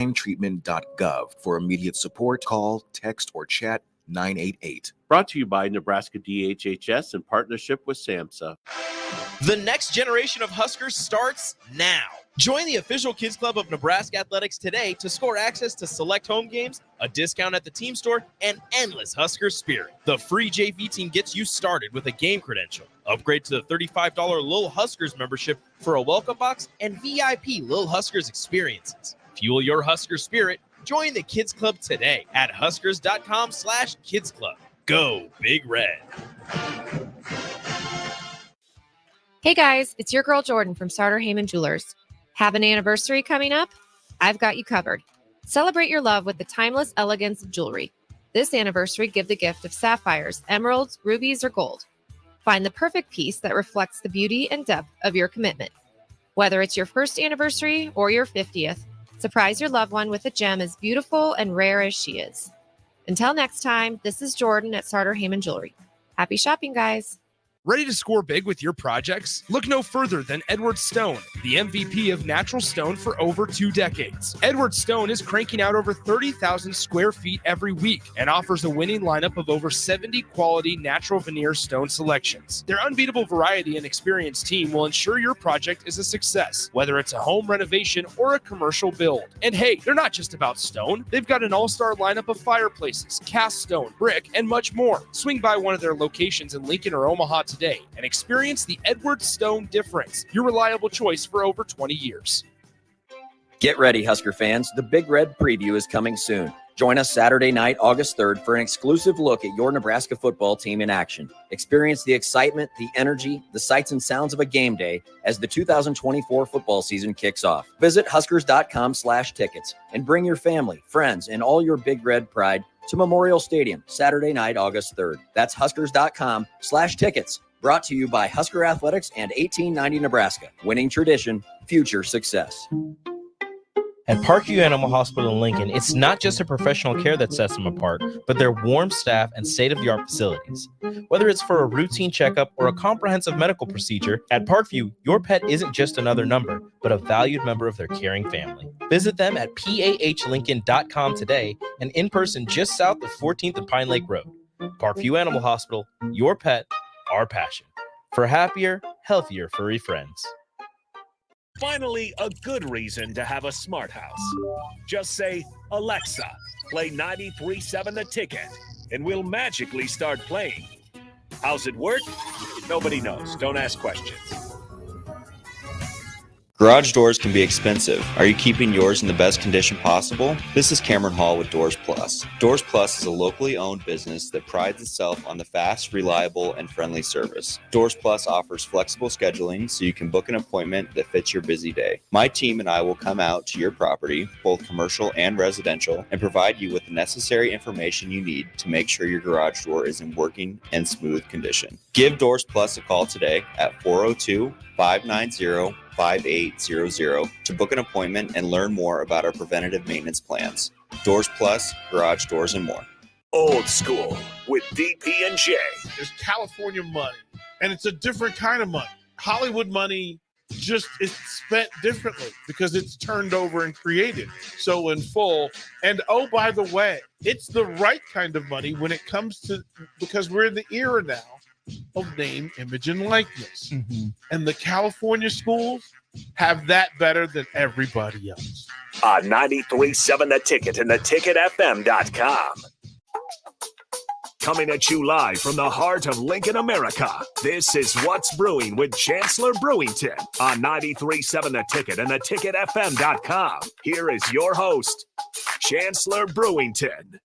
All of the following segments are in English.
treatment.gov. For immediate support, call, text, or chat 988. Brought to you by Nebraska DHHS in partnership with SAMHSA. The next generation of Huskers starts now. Join the official Kids Club of Nebraska Athletics today to score access to select home games, a discount at the team store, and endless Husker spirit. The free JV team gets you started with a game credential. Upgrade to the $35 Lil Huskers membership for a welcome box and VIP Lil Huskers experiences. Fuel your Husker spirit. Join the Kids Club today at huskers.com/Kids Club. Go Big Red. Hey guys, it's your girl Jordan from Sartor Heyman Jewelers. Have an anniversary coming up? I've got you covered. Celebrate your love with the timeless elegance of jewelry. This anniversary, give the gift of sapphires, emeralds, rubies, or gold. Find the perfect piece that reflects the beauty and depth of your commitment. Whether it's your first anniversary or your 50th, surprise your loved one with a gem as beautiful and rare as she is. Until next time, this is Jordan at Sartor Heyman Jewelry. Happy shopping, guys. Ready to score big with your projects? Look no further than Edward Stone, the MVP of natural stone for over 2 decades. Edward Stone is cranking out over 30,000 square feet every week and offers a winning lineup of over 70 quality natural veneer stone selections. Their unbeatable variety and experienced team will ensure your project is a success, whether it's a home renovation or a commercial build. And hey, they're not just about stone. They've got an all-star lineup of fireplaces, cast stone, brick, and much more. Swing by one of their locations in Lincoln or Omaha today and experience the Edward Stone difference, your reliable choice for over 20 years. Get ready, Husker fans. The Big Red Preview is coming soon. Join us Saturday night, August 3rd, for an exclusive look at your Nebraska football team in action. Experience the excitement, the energy, the sights and sounds of a game day as the 2024 football season kicks off. Visit huskers.com/tickets and bring your family, friends, and all your Big Red pride to Memorial Stadium Saturday night, August 3rd. That's huskers.com/tickets. Brought to you by Husker Athletics and 1890 Nebraska. Winning tradition, future success. At Parkview Animal Hospital in Lincoln, it's not just a professional care that sets them apart, but their warm staff and state-of-the-art facilities. Whether it's for a routine checkup or a comprehensive medical procedure, at Parkview, your pet isn't just another number, but a valued member of their caring family. Visit them at pahlincoln.com today and in person just south of 14th and Pine Lake Road. Parkview Animal Hospital, your pet, our passion. For happier, healthier furry friends. Finally, a good reason to have a smart house. Just say, Alexa, play 93.7 The Ticket, and we'll magically start playing. How's it work? Nobody knows. Don't ask questions. Garage doors can be expensive. Are you keeping yours in the best condition possible? This is Cameron Hall with Doors Plus. Doors Plus is a locally owned business that prides itself on the fast, reliable, and friendly service. Doors Plus offers flexible scheduling so you can book an appointment that fits your busy day. My team and I will come out to your property, both commercial and residential, and provide you with the necessary information you need to make sure your garage door is in working and smooth condition. Give Doors Plus a call today at 402-590-5800 to book an appointment and learn more about our preventative maintenance plans. Doors Plus, garage doors, and more. Old School with DP&J. There's California money, and it's a different kind of money. Hollywood money just is spent differently because it's turned over and created so in full. And oh, by the way, it's the right kind of money when it comes to, because we're in the era now of name, image, and likeness. Mm-hmm. And the California schools have that better than everybody else. 93.7 The Ticket and theticketfm.com. Coming at you live from the heart of Lincoln, America. This is What's Brewing with Chancellor Brewington on 93.7 The Ticket and theticketfm.com. Here is your host, Chancellor Brewington.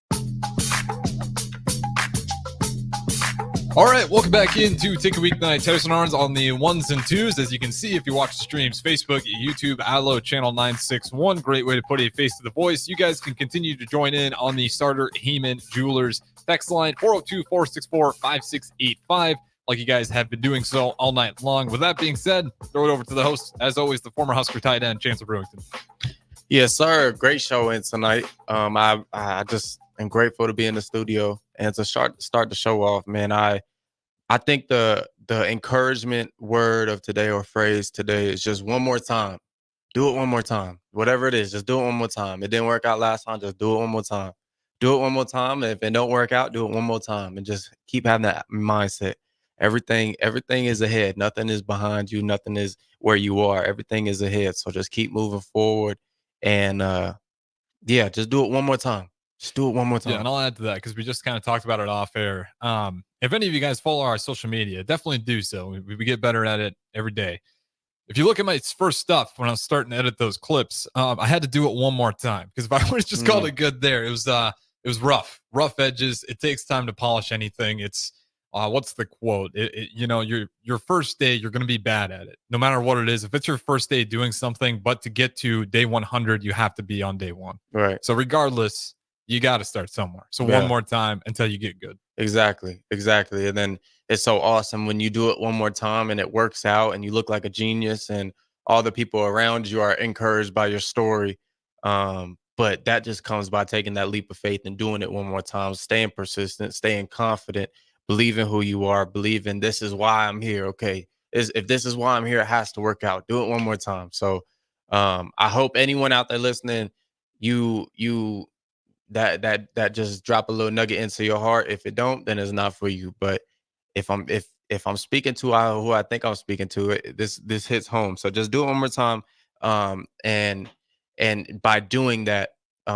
All right, welcome back into Ticket Weeknight. Tyson Arns on the ones and twos. As you can see, if you watch the streams, Facebook, YouTube, Allo, Channel 961. Great way to put a face to the voice. You guys can continue to join in on the Sartor Heyman Jewelers text line, 402-464-5685, like you guys have been doing so all night long. With that being said, throw it over to the host, as always, the former Husker tight end, Chancellor Brewington. Yes, sir. Great show in tonight. I just am grateful to be in the studio and to start the show off, man. I think the encouragement word of today or phrase today is just one more time. Do it one more time. Whatever it is, just do it one more time. It didn't work out last time, just do it one more time. Do it one more time. And if it don't work out, do it one more time. And just keep having that mindset. Everything is ahead. Nothing is behind you. Nothing is where you are. Everything is ahead. So just keep moving forward. And yeah, just do it one more time. Just do it one more time. Yeah, and I'll add to that because we just kind of talked about it off air. If any of you guys follow our social media, definitely do so. We get better at it every day. If you look at my first stuff when I was starting to edit those clips, I had to do it one more time because if I would have just called it good there, it was rough edges. It takes time to polish anything. It's what's the quote? Your first day, you're going to be bad at it, no matter what it is. If it's your first day doing something, but to get to day 100, you have to be on day one. Right. So regardless, you got to start somewhere. So one more time until you get good. Exactly. And then it's so awesome when you do it one more time and it works out and you look like a genius and all the people around you are encouraged by your story. But that just comes by taking that leap of faith and doing it one more time, staying persistent, staying confident, believing who you are, believing this is why I'm here. Okay. If this is why I'm here, it has to work out. Do it one more time. So I hope anyone out there listening, you that just drop a little nugget into your heart. If it don't, then it's not for you. But if I'm speaking to who I think I'm speaking to, this hits home. So just do it one more time. And by doing that,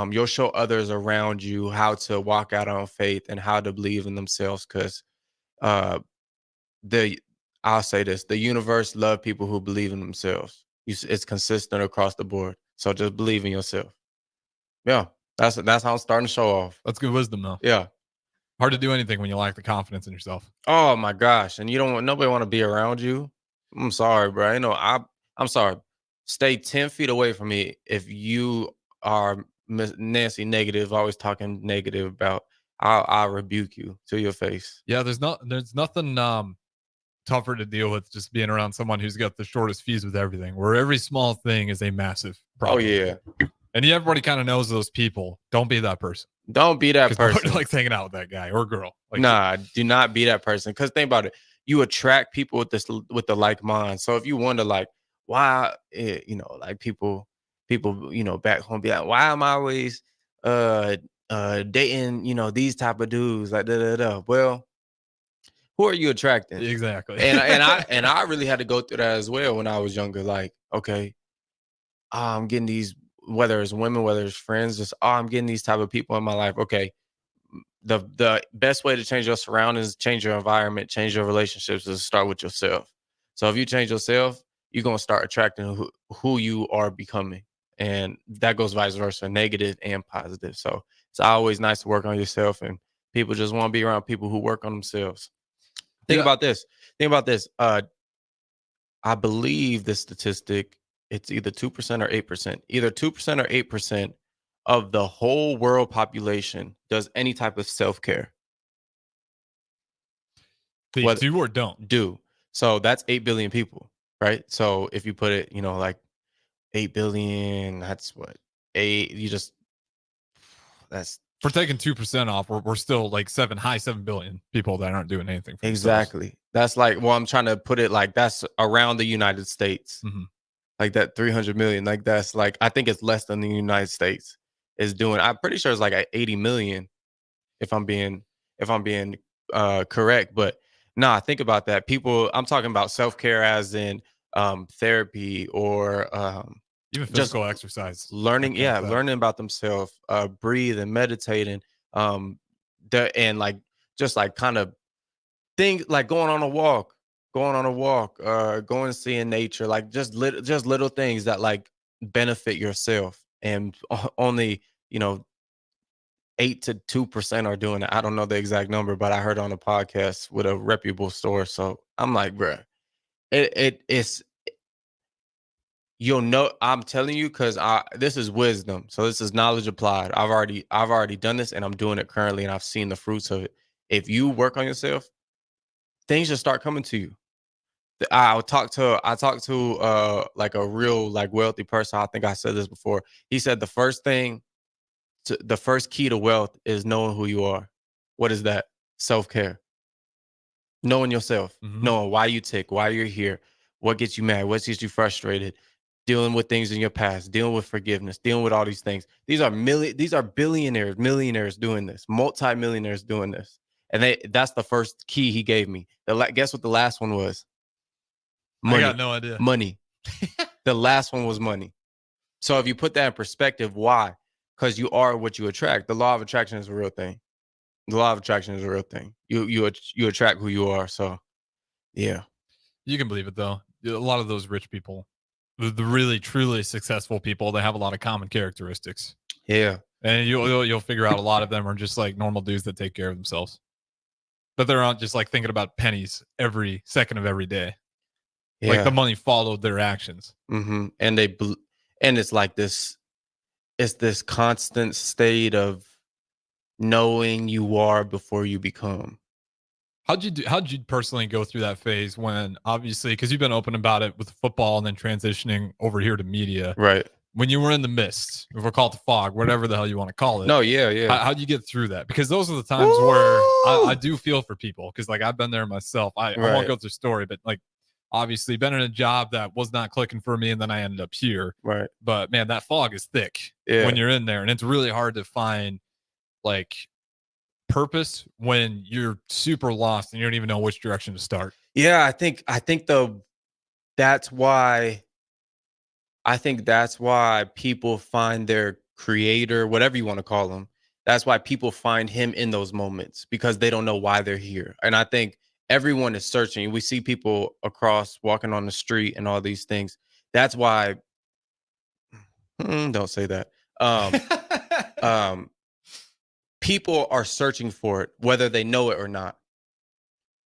you'll show others around you how to walk out on faith and how to believe in themselves. Because I'll say this: the universe loves people who believe in themselves. It's consistent across the board. So just believe in yourself. Yeah. That's how I'm starting to show off. That's good wisdom, though. Yeah. Hard to do anything when you lack the confidence in yourself. Oh my gosh. And nobody want to be around you. I'm sorry, bro. I'm sorry. Stay 10 feet away from me if you are Nancy negative, always talking negative about. I'll rebuke you to your face. Yeah, there's nothing tougher to deal with just being around someone who's got the shortest fuse with everything, where every small thing is a massive problem. Oh yeah. And everybody kind of knows those people. Don't be that person. Don't be that person. Nobody likes hanging out with that guy or girl. Do not be that person. Because think about it. You attract people with the like mind. So if you wonder like why, like people, back home be like, why am I always dating, these type of dudes like da. Well, who are you attracting? Exactly. And I really had to go through that as well when I was younger. Like, okay, I'm getting these. Whether it's women, whether it's friends, just I'm getting these type of people in my life. Okay, the best way to change your surroundings, change your environment, change your relationships is to start with yourself. So if you change yourself, you're gonna start attracting who you are becoming, and that goes vice versa, negative and positive. So it's always nice to work on yourself, and people just want to be around people who work on themselves. Think about this. I believe the statistic. It's either 2% or 8%. Either 2% or 8% of the whole world population does any type of self-care. They do or don't? Do. So that's 8 billion people, right? So if you put it, like 8 billion, that's what? That's... For taking 2% off, we're still like 7 billion people that aren't doing anything for exactly. Themselves. That's like, I'm trying to put it like that's around the United States. Mm-hmm. Like that 300 million, like that's like, I think it's less than the United States is doing. I'm pretty sure it's like 80 million if I'm being correct. But nah, think about that. People, I'm talking about self-care as in therapy or even physical exercise. Learning, learning about themselves, breathing, meditating, and like just like kind of things like going on a walk, going and seeing nature, like just little things that like benefit yourself. And only 8 to 2% are doing it. I don't know the exact number, but I heard on a podcast with a reputable source. So I'm like, bruh, it's I'm telling you, because this is wisdom. So this is knowledge applied. I've already done this, and I'm doing it currently, and I've seen the fruits of it. If you work on yourself, things just start coming to you. I talked to like a real like wealthy person. I think I said this before. He said the first key to wealth is knowing who you are. What is that? Self-care. Knowing yourself, knowing why you tick, why you're here, what gets you mad, what gets you frustrated. dealing with things in your past, dealing with forgiveness, dealing with all these things. These are billionaires, millionaires doing this, multi-millionaires doing this. And that's the first key he gave me. Guess what the last one was? Money. I got no idea. Money. The last one was money. So if you put that in perspective, why? Because you are what you attract. The law of attraction is a real thing. The law of attraction is a real thing. You attract who you are. So yeah. You can believe it though. A lot of those rich people, the really truly successful people, they have a lot of common characteristics. Yeah. And you'll figure out a lot of them are just like normal dudes that take care of themselves. But they're not just like thinking about pennies every second of every day. Yeah. Like the money followed their actions. Mm-hmm. And it's like this. It's this constant state of knowing you are before you become. How'd you personally go through that phase when, obviously, because you've been open about it with football and then transitioning over here to media, right? When you were in the mist, if we'll call it the fog, whatever the hell you want to call it. No, yeah. How'd you get through that? Because those are the times where I do feel for people, because like I've been there myself. I won't go through story, but like obviously been in a job that was not clicking for me, and then I ended up here. Right. But man, that fog is thick when you're in there, and it's really hard to find like purpose when you're super lost and you don't even know which direction to start. Yeah, I think that's why people find their creator, whatever you want to call him. That's why people find him in those moments, because they don't know why they're here. And I think everyone is searching. We see people across walking on the street and all these things. That's why don't say that. People are searching for it, whether they know it or not.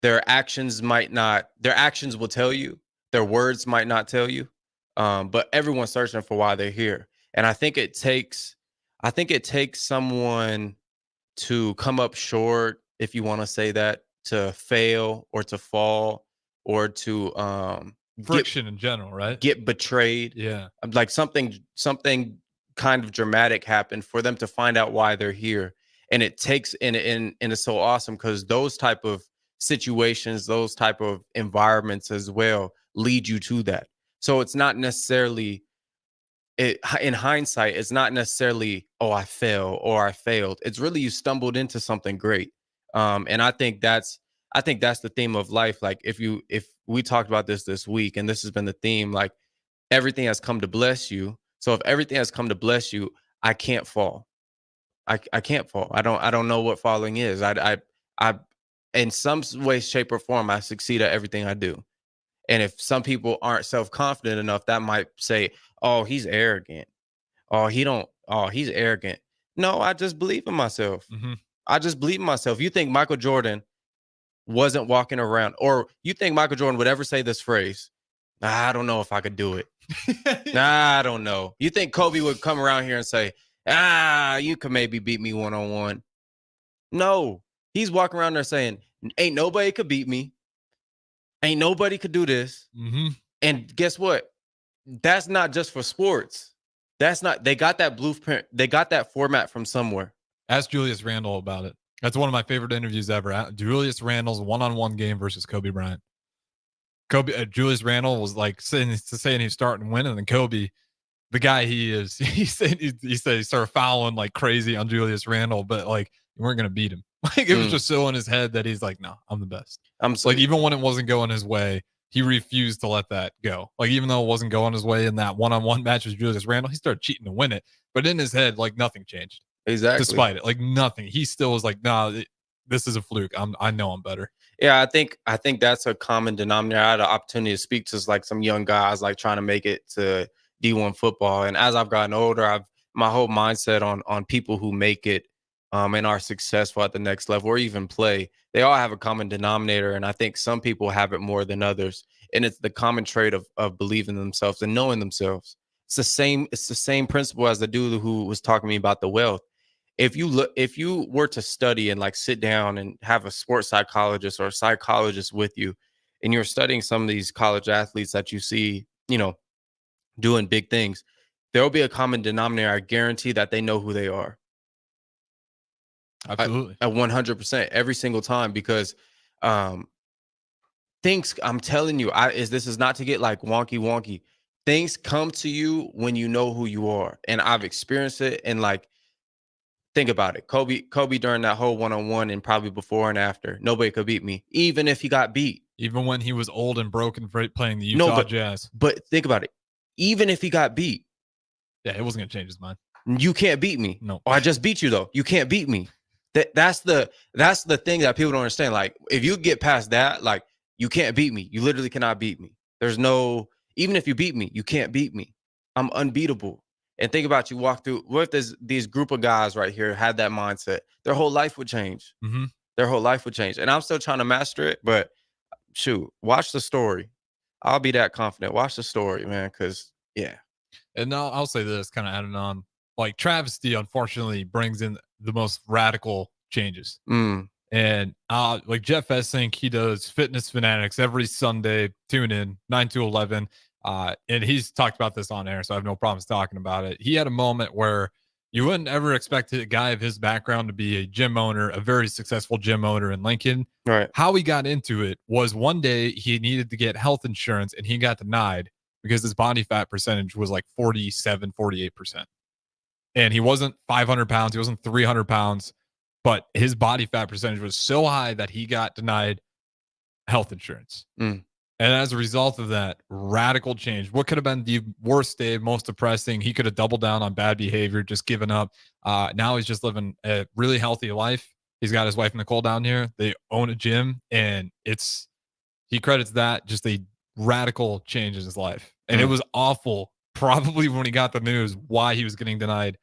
Their actions will tell you, their words might not tell you. But everyone's searching for why they're here. And I think it takes someone to come up short, if you want to say that, to fail or to fall or to friction in general, right? Get betrayed. Yeah. Like something kind of dramatic happened for them to find out why they're here. And it takes and it's so awesome, because those type of situations, those type of environments as well lead you to that. So it's not necessarily, in hindsight, it's not necessarily, oh, I fell or I failed. It's really you stumbled into something great. And I think that's the theme of life. Like if we talked about this week, and this has been the theme, like everything has come to bless you. So if everything has come to bless you, I can't fall. I can't fall. I don't know what falling is. I in some way, shape, or form, I succeed at everything I do. And if some people aren't self-confident enough, that might say, oh, he's arrogant. He's arrogant. No, I just believe in myself. Mm-hmm. I just believe in myself. You think Michael Jordan wasn't walking around, or you think Michael Jordan would ever say this phrase, I don't know if I could do it. I don't know. You think Kobe would come around here and say, you could maybe beat me one-on-one? No, he's walking around there saying, ain't nobody could beat me. Ain't nobody could do this. Mm-hmm. And guess what? That's not just for sports. They got that blueprint. They got that format from somewhere. Ask Julius Randle about it. That's one of my favorite interviews ever. Julius Randle's one-on-one game versus Kobe Bryant. Julius Randle was like saying he's starting to win, and then Kobe, the guy he said he started fouling like crazy on Julius Randle, but like you weren't gonna beat him. Like it was just so in his head that he's like, no, I'm the best. Like even when it wasn't going his way, he refused to let that go. Like even though it wasn't going his way in that one-on-one match with Julius Randle, he started cheating to win it. But in his head, like nothing changed. Exactly. Despite it, like nothing. He still was like, nah, this is a fluke. I know I'm better. Yeah, I think that's a common denominator. I had an opportunity to speak to like some young guys like trying to make it to D1 football. And as I've gotten older, my whole mindset on people who make it and are successful at the next level or even play, they all have a common denominator. And I think some people have it more than others. And it's the common trait of believing in themselves and knowing themselves. It's the same principle as the dude who was talking to me about the wealth. If you were to study and like sit down and have a sports psychologist or a psychologist with you, and you're studying some of these college athletes that you see, doing big things, there will be a common denominator. I guarantee that they know who they are. Absolutely. At 100% every single time, because things, I'm telling you, this is not to get like wonky. things come to you when you know who you are. And I've experienced it. And like, think about it. Kobe during that whole one-on-one and probably before and after, nobody could beat me, even if he got beat. Even when he was old and broken for playing the No, Utah but- Jazz. But think about it. Even if he got beat, Yeah, it wasn't going to change his mind. you can't beat me. No. Oh, I just beat you though. You can't beat me. That's the thing that people don't understand. Like, if you get past that, like, you can't beat me. You literally cannot beat me. There's no, even if you beat me, you can't beat me. I'm unbeatable. And think about, you walk through, what if these group of guys right here had that mindset? Their whole life would change. Mm-hmm. Their whole life would change. And I'm still trying to master it, but shoot, watch the story. I'll be that confident. Watch the story, man, because, yeah. And I'll say this, kind of adding on, like, travesty, unfortunately, brings in the most radical changes. And like Jeff Essink, he does Fitness Fanatics every Sunday. Tune in 9 to 11. And he's talked about this on air, so I have no problems talking about it. He had a moment where you wouldn't ever expect a guy of his background to be a gym owner, a very successful gym owner in Lincoln. Right. How he got into it was one day he needed to get health insurance and he got denied because his body fat percentage was like 47, 48%. And he wasn't 500 pounds. He wasn't 300 pounds, but his body fat percentage was so high that he got denied health insurance. And as a result of that radical change, what could have been the worst day, most depressing, he could have doubled down on bad behavior, just given up. Now he's just living a really healthy life. He's got his wife Nicole down here. They own a gym, and he credits that just a radical change in his life. And it was awful, probably when he got the news, why he was getting denied.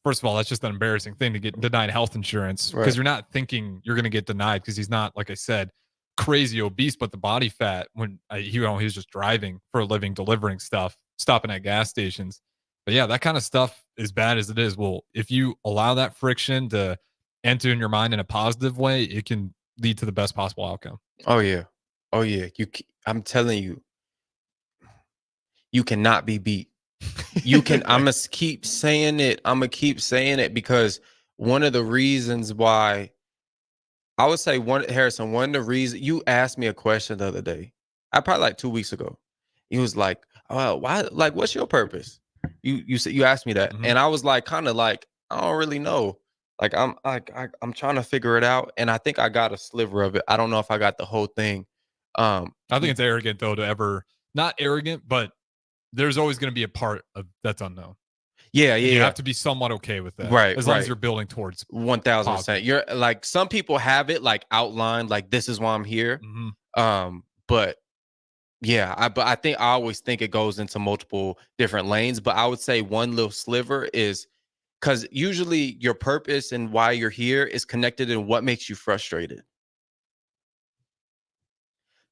First of all, that's just an embarrassing thing to get denied health insurance, because you're not thinking you're going to get denied, because he's not, like I said, crazy obese, but the body fat, when he was just driving for a living, delivering stuff, stopping at gas stations. But yeah, that kind of stuff, as bad as it is, well, if you allow that friction to enter in your mind in a positive way, it can lead to the best possible outcome. Oh yeah. I'm telling you, you cannot be beat. You can. I'm gonna keep saying it because one of the reasons why, I would say, Harrison, one of the reasons, you asked me a question the other day, probably like 2 weeks ago. He was like, "Oh, why? Like, what's your purpose?" You asked me that, and I was like, kind of like, I don't really know. Like, I'm trying to figure it out, and I think I got a sliver of it. I don't know if I got the whole thing. I think it's arrogant though to ever, not arrogant, but there's always going to be a part of that's unknown. Yeah. You have to be somewhat okay with that, right? As long as you're building towards 1000%. You're like, some people have it like outlined, like, this is why I'm here. But yeah, I think I always think it goes into multiple different lanes. But I would say one little sliver is because usually your purpose and why you're here is connected in what makes you frustrated.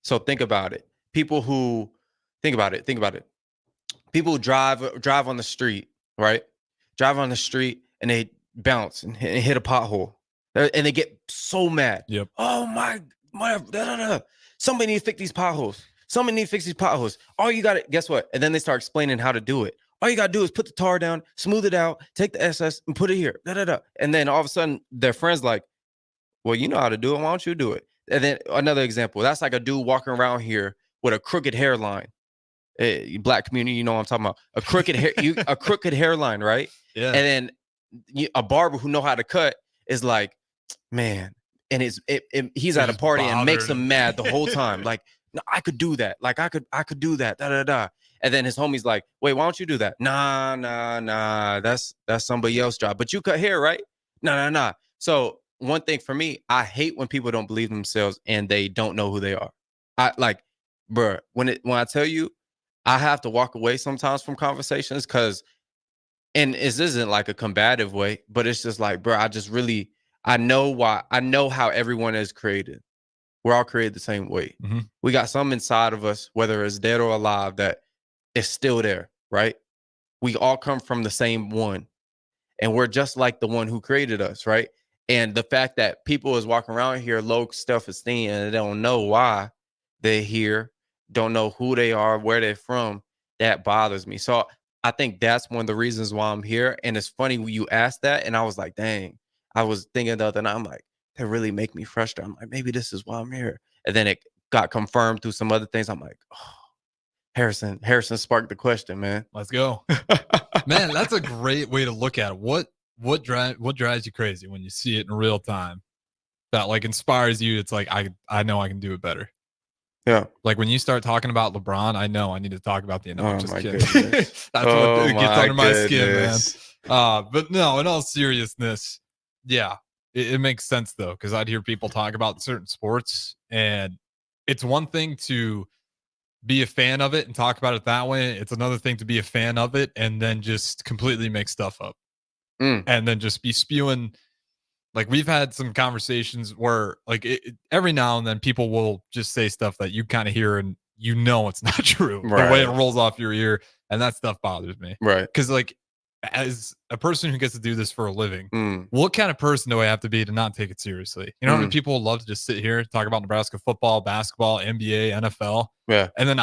So think about it. Think about it. People who drive on the street, right? Drive on the street and they bounce and hit a pothole, and they get so mad. Yep. Oh my, somebody need to fix these potholes. Somebody need to fix these potholes. All you got to, guess what? And then they start explaining how to do it. All you got to do is put the tar down, smooth it out, take the SS and put it here. And then all of a sudden their friend's like, well, you know how to do it. Why don't you do it? And then another example, that's like a dude walking around here with a crooked hairline. Black community, you know what I'm talking about. A crooked hairline, right? Yeah. And then a barber who know how to cut is like, man, and he's at a party and makes them mad the whole time. Like, no, I could do that. Like, I could do that. And then his homie's like, wait, why don't you do that? Nah. That's somebody else's job. But you cut hair, right? Nah. So one thing for me, I hate when people don't believe themselves and they don't know who they are. Bruh, when I tell you, I have to walk away sometimes from conversations and this isn't like a combative way, but it's just like, bro, I know how everyone is created. We're all created the same way. We got something inside of us, whether it's dead or alive, that is still there, right? We all come from the same one, and we're just like the one who created us, right? And the fact that people is walking around here low self-esteem and they don't know why they're here, don't know who they are, where they're from, that bothers me. So I think that's one of the reasons why I'm here. And it's funny when you asked that, and I was like, dang, I was thinking the other night, I'm like, that really make me frustrated. I'm like, maybe this is why I'm here. And then it got confirmed through some other things. I'm like, oh, Harrison sparked the question, man. Let's go. Man, that's a great way to look at it. What drives you crazy when you see it in real time? That like inspires you. It's like I know I can do it better. Yeah. Like when you start talking about LeBron, I know I need to talk about the I'm just kidding. Goodness. That's what gets under my skin, man. Goodness. But no, in all seriousness, yeah, it makes sense though, because I'd hear people talk about certain sports, and it's one thing to be a fan of it and talk about it that way. It's another thing to be a fan of it and then just completely make stuff up and then just be spewing. Like we've had some conversations where like every now and then people will just say stuff that you kind of hear and you know it's not true. Right. The way it rolls off your ear, and that stuff bothers me. Right. Because like as a person who gets to do this for a living, what kind of person do I have to be to not take it seriously? You know how many people would love to just sit here talk about Nebraska football, basketball, NBA, NFL. Yeah. And then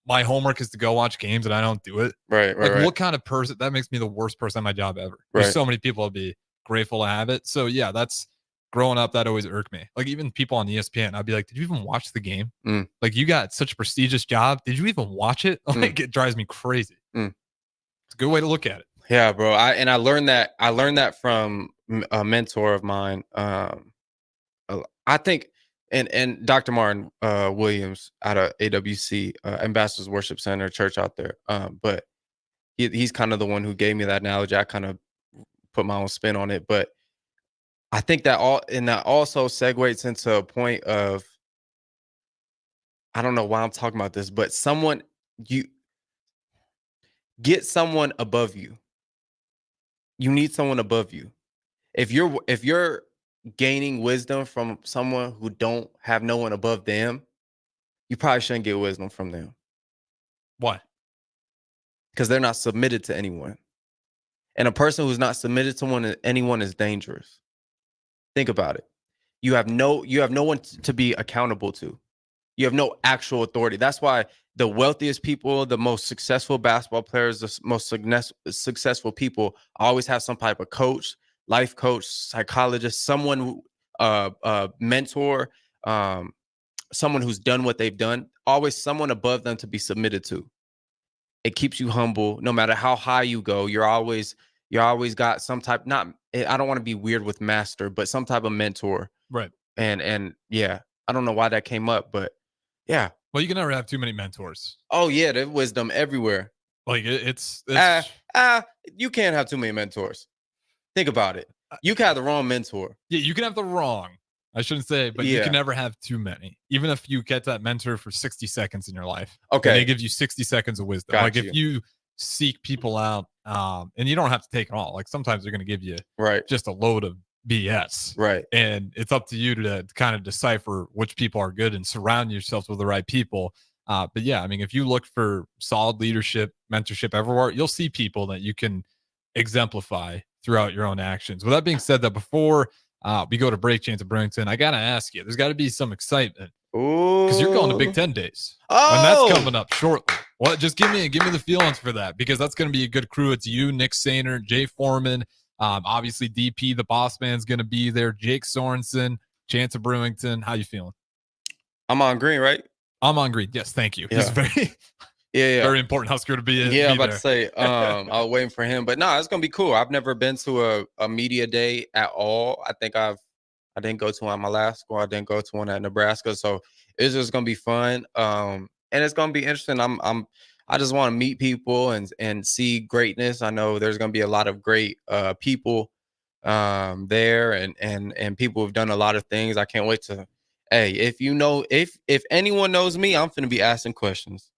my homework is to go watch games and I don't do it. Right. Like right. what kind of person? That makes me the worst person at my job ever. Right. There's so many people I'd be grateful to have it. So yeah, that's growing up. That always irked me. Like even people on ESPN, I'd be like, did you even watch the game? Like you got such a prestigious job. Did you even watch it? Like it drives me crazy. It's a good way to look at it. Yeah, bro. I learned that from a mentor of mine. I think, and Dr. Martin Williams out of AWC, Ambassadors Worship Center Church out there. But he's kind of the one who gave me that analogy. I kind of put my own spin on it, but I think that also segues into a point of, I don't know why I'm talking about this, but you get someone above you. You need someone above you. If you're gaining wisdom from someone who don't have no one above them, you probably shouldn't get wisdom from them. Why? Because they're not submitted to anyone. And a person who's not submitted to anyone is dangerous. Think about it. You have no one to be accountable to. You have no actual authority. That's why the wealthiest people, the most successful basketball players, the most successful people always have some type of coach, life coach, psychologist, someone, mentor, someone who's done what they've done, always someone above them to be submitted to. It keeps you humble. No matter how high you go, you're always got some type, I don't want to be weird with master, but some type of mentor. Right. And yeah, I don't know why that came up, but yeah. Well, you can never have too many mentors. Oh yeah, there's wisdom everywhere. Like it's you can't have too many mentors. Think about it. You can have the wrong mentor. Yeah, you can have the wrong. I shouldn't say, but you can never have too many. Even if you get that mentor for 60 seconds in your life. Okay. They give you 60 seconds of wisdom. Like if you seek people out, and you don't have to take it all. Like sometimes they're going to give you just a load of BS. Right. And it's up to you to kind of decipher which people are good and surround yourself with the right people. But yeah, I mean, if you look for solid leadership, mentorship everywhere, you'll see people that you can exemplify throughout your own actions. With that being said, that before we go to break, Chancellor Brewington, I got to ask you, there's got to be some excitement. Because you're going to Big Ten days. And that's coming up shortly. Well, just give me the feelings for that, because that's going to be a good crew. It's you, Nick Sainer, Jay Foreman, obviously DP, the boss man's going to be there, Jake Sorensen, Chancellor Brewington. How you feeling? I'm on green, right? I'm on green. Yes, thank you. Yeah. He's very, very important Husker to be in. Yeah, I'm about to say, I was waiting for him, but no, it's going to be cool. I've never been to a media day at all. I think I didn't go to one at my last school. I didn't go to one at Nebraska. So it's just going to be fun. And it's going to be interesting. I just want to meet people and see greatness. I know there's going to be a lot of great people there and people who've done a lot of things. I can't wait to, if anyone knows me, I'm finna be asking questions.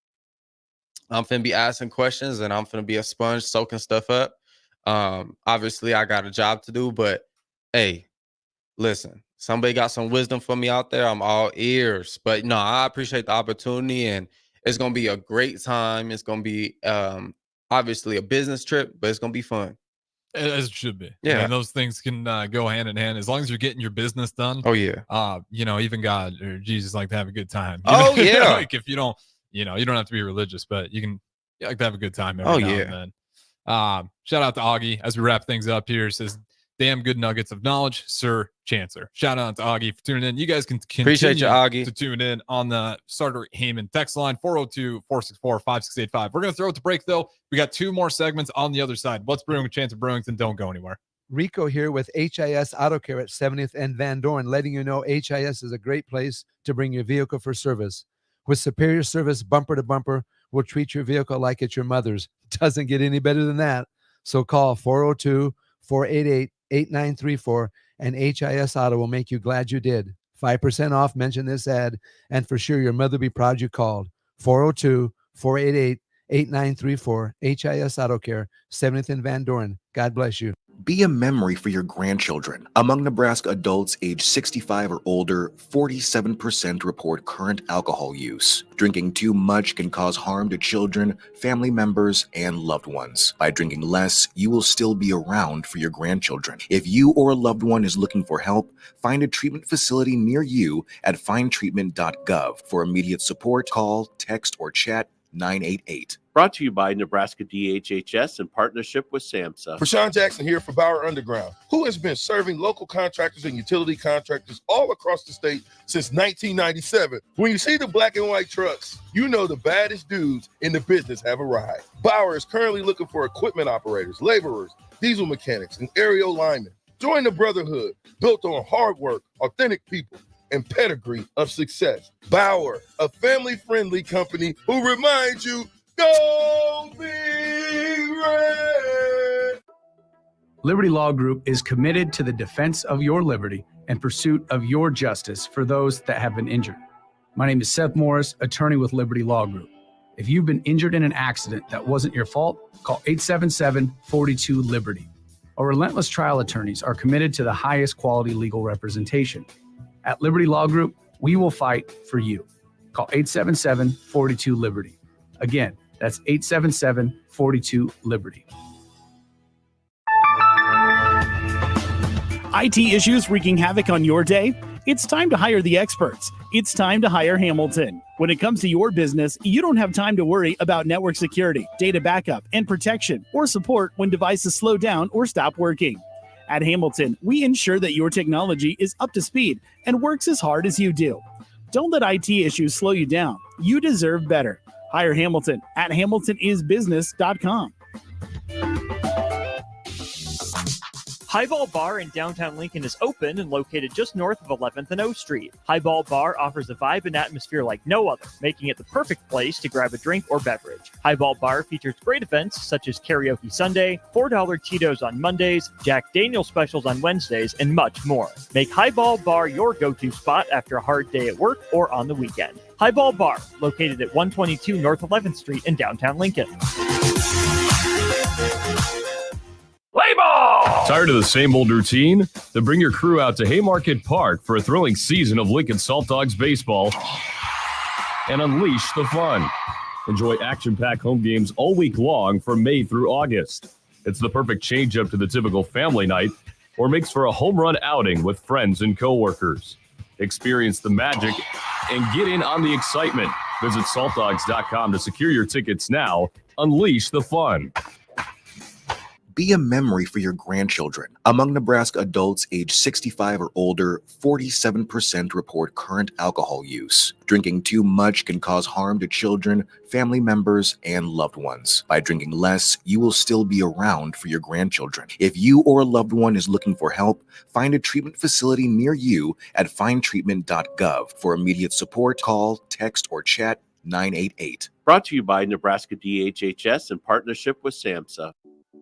And I'm finna be a sponge soaking stuff up. Obviously I got a job to do, but hey, listen, somebody got some wisdom for me out there. I'm all ears. But no, I appreciate the opportunity, and it's going to be a great time. It's going to be obviously a business trip, but it's going to be fun. As it should be. Yeah. I mean, those things can go hand in hand as long as you're getting your business done. Oh, yeah. Even God or Jesus like to have a good time. Yeah. Like if you don't, you don't have to be religious, but you like to have a good time every now and then. Shout out to Augie as we wrap things up here. Says, damn good nuggets of knowledge, Sir Chancellor. Shout out to Augie for tuning in. You guys can continue Appreciate you, Augie. to tune in on the Starter Heyman text line, 402-464-5685. We're going to throw it to break, though. We got 2 more segments on the other side. What's brewing with Chancellor Brewington? Don't go anywhere. Rico here with HIS Auto Care at 70th and Van Dorn, letting you know HIS is a great place to bring your vehicle for service. With superior service, bumper to bumper, we'll treat your vehicle like it's your mother's. Doesn't get any better than that. So call 402-488-8934 and HIS Auto will make you glad you did. 5% off, mention this ad, and for sure your mother will be proud you called. 402-488-8934, HIS Auto Care, 70th and Van Dorn. God bless you. Be a memory for your grandchildren. Among Nebraska adults age 65 or older, 47% report current alcohol use. Drinking too much can cause harm to children, family members, and loved ones. By drinking less, you will still be around for your grandchildren. If you or a loved one is looking for help, find a treatment facility near you at findtreatment.gov. For immediate support, call, text, or chat 988. Brought to you by Nebraska DHHS in partnership with SAMHSA. Rashawn Jackson here for Bauer Underground, who has been serving local contractors and utility contractors all across the state since 1997. When you see the black and white trucks, you know the baddest dudes in the business have arrived. Bauer is currently looking for equipment operators, laborers, diesel mechanics, and aerial linemen. Join the brotherhood built on hard work, authentic people, and pedigree of success. Bauer, a family-friendly company who reminds you, go Big Red! Liberty Law Group is committed to the defense of your liberty and pursuit of your justice for those that have been injured. My name is Seth Morris, attorney with Liberty Law Group. If you've been injured in an accident that wasn't your fault, call 877-42-LIBERTY. Our relentless trial attorneys are committed to the highest quality legal representation. At Liberty Law Group, we will fight for you. Call 877-42-LIBERTY. Again, that's 877-42-LIBERTY. IT issues wreaking havoc on your day? It's time to hire the experts. It's time to hire Hamilton. When it comes to your business, you don't have time to worry about network security, data backup, and protection, or support when devices slow down or stop working. At Hamilton, we ensure that your technology is up to speed and works as hard as you do. Don't let IT issues slow you down. You deserve better. Hire Hamilton at hamiltonisbusiness.com. Highball Bar in downtown Lincoln is open and located just north of 11th and O Street. Highball Bar offers a vibe and atmosphere like no other, making it the perfect place to grab a drink or beverage. Highball Bar features great events such as Karaoke Sunday, $4 Cheetos on Mondays, Jack Daniel's specials on Wednesdays, and much more. Make Highball Bar your go-to spot after a hard day at work or on the weekend. Highball Bar, located at 122 North 11th Street in downtown Lincoln. Play ball! Tired of the same old routine? Then bring your crew out to Haymarket Park for a thrilling season of Lincoln Salt Dogs baseball and unleash the fun. Enjoy action-packed home games all week long from May through August. It's the perfect change-up to the typical family night or makes for a home run outing with friends and coworkers. Experience the magic and get in on the excitement. Visit saltdogs.com to secure your tickets now. Unleash the fun. Be a memory for your grandchildren. Among Nebraska adults age 65 or older, 47% report current alcohol use. Drinking too much can cause harm to children, family members, and loved ones. By drinking less, you will still be around for your grandchildren. If you or a loved one is looking for help, find a treatment facility near you at findtreatment.gov. For immediate support, call, text, or chat 988. Brought to you by Nebraska DHHS in partnership with SAMHSA.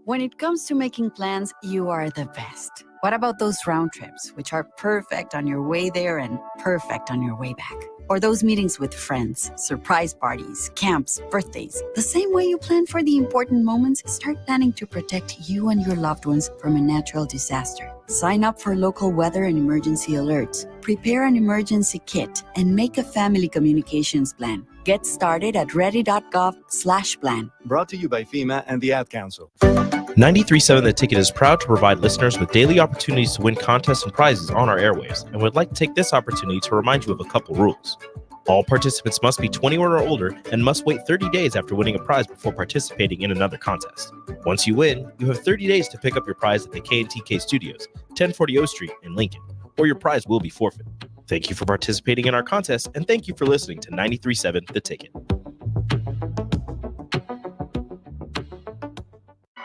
When it comes to making plans, you are the best. What about those round trips, which are perfect on your way there and perfect on your way back? Or those meetings with friends, surprise parties, camps, birthdays. The same way you plan for the important moments, start planning to protect you and your loved ones from a natural disaster. Sign up for local weather and emergency alerts. Prepare an emergency kit and make a family communications plan. Get started at ready.gov/plan. Brought to you by FEMA and the Ad Council. 93.7 The Ticket is proud to provide listeners with daily opportunities to win contests and prizes on our airwaves, and would like to take this opportunity to remind you of a couple rules. All participants must be 21 or older and must wait 30 days after winning a prize before participating in another contest. Once you win, you have 30 days to pick up your prize at the K&TK Studios, 1040 O Street in Lincoln, or your prize will be forfeited. Thank you for participating in our contest, and thank you for listening to 93.7 The Ticket.